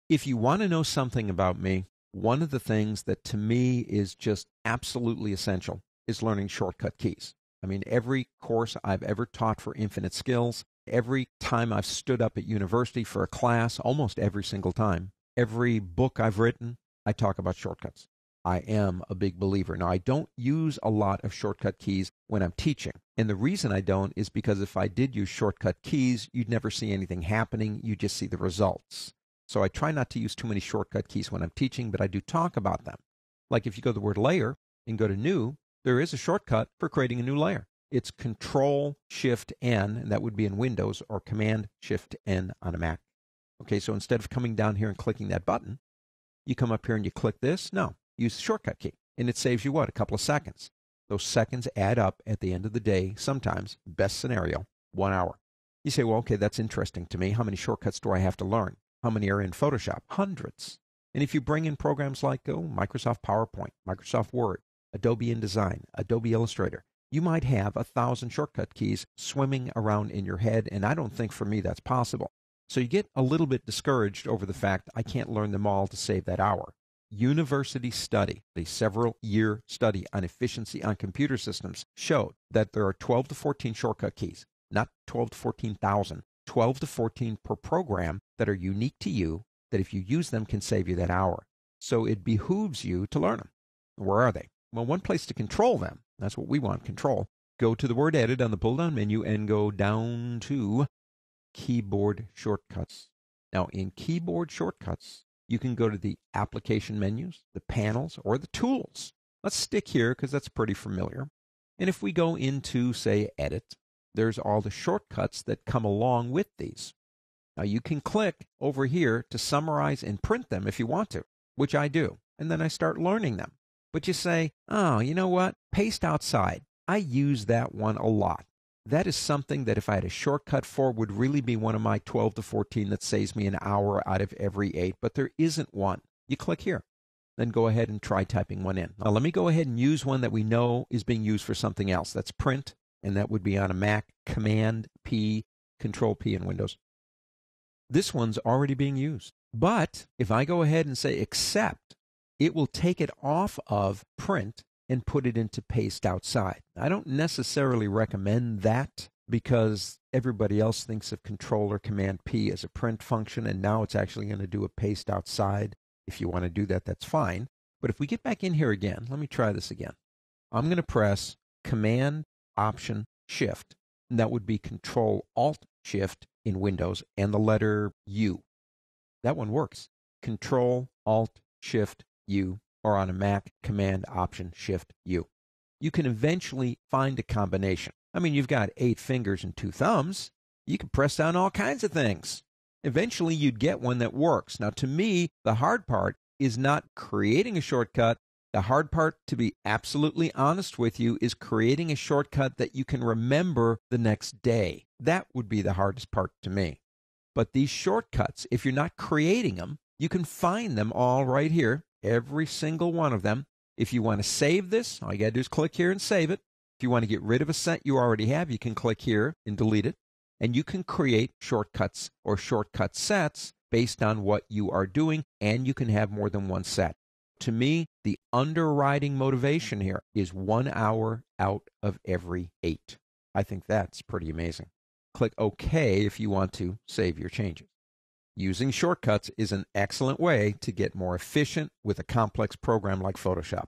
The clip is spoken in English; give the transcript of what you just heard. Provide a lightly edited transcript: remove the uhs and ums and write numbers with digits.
If you want to know something about me, one of the things that to me is just absolutely essential is learning shortcut keys. I mean, every course I've ever taught for Infinite Skills, every time I've stood up at university for a class, almost every single time, every book I've written, I talk about shortcuts. I am a big believer. Now, I don't use a lot of shortcut keys when I'm teaching. And the reason I don't is because if I did use shortcut keys, you'd never see anything happening. You just see the results. So I try not to use too many shortcut keys when I'm teaching, but I do talk about them. Like if you go to the word layer and go to new, there is a shortcut for creating a new layer. It's Control-Shift-N, and that would be in Windows, or Command-Shift-N on a Mac. Okay, so instead of coming down here and clicking that button, you come up here and you click this. No, use the shortcut key, and it saves you what? A couple of seconds. Those seconds add up at the end of the day, sometimes, best scenario, 1 hour. You say, well, okay, that's interesting to me. How many shortcuts do I have to learn? How many are in Photoshop? Hundreds. And if you bring in programs like Microsoft PowerPoint, Microsoft Word, Adobe InDesign, Adobe Illustrator, you might have 1,000 shortcut keys swimming around in your head, and I don't think for me that's possible. So you get a little bit discouraged over the fact I can't learn them all to save that hour. University study, a several-year study on efficiency on computer systems, showed that there are 12 to 14 shortcut keys, not 12 to 14,000, 12 to 14 per program that are unique to you, that if you use them can save you that hour. So it behooves you to learn them. Where are they? Well, one place to control them, that's what we want, control. Go to the word edit on the pull-down menu and go down to keyboard shortcuts. Now, in keyboard shortcuts, you can go to the application menus, the panels, or the tools. Let's stick here because that's pretty familiar. And if we go into, say, edit, there's all the shortcuts that come along with these. Now, you can click over here to summarize and print them if you want to, which I do, and then I start learning them. But you say, oh, you know what? Paste outside. I use that one a lot. That is something that if I had a shortcut for would really be one of my 12 to 14 that saves me an hour out of every 8, but there isn't one. You click here. Then go ahead and try typing one in. Now, let me go ahead and use one that we know is being used for something else. That's print, and that would be on a Mac, Command-P, Control-P in Windows. This one's already being used. But if I go ahead and say accept, it will take it off of print and put it into paste outside. I don't necessarily recommend that because everybody else thinks of Control or Command-P as a print function, and now it's actually going to do a paste outside. If you want to do that, that's fine. But if we get back in here again, let me try this again. I'm going to press Command-Option-Shift, and that would be Control-Alt-Shift in Windows and the letter U. That one works. Control-Alt-Shift-U, or on a Mac, Command-Option-Shift-U. You can eventually find a combination. I mean, you've got 8 fingers and 2 thumbs. You can press down all kinds of things. Eventually, you'd get one that works. Now, to me, the hard part is not creating a shortcut. The hard part, to be absolutely honest with you, is creating a shortcut that you can remember the next day. That would be the hardest part to me. But these shortcuts, if you're not creating them, you can find them all right here, every single one of them. If you want to save this, all you got to do is click here and save it. If you want to get rid of a set you already have, you can click here and delete it. And you can create shortcuts or shortcut sets based on what you are doing, and you can have more than one set. To me, the underriding motivation here is 1 hour out of every 8. I think that's pretty amazing. Click OK if you want to save your changes. Using shortcuts is an excellent way to get more efficient with a complex program like Photoshop.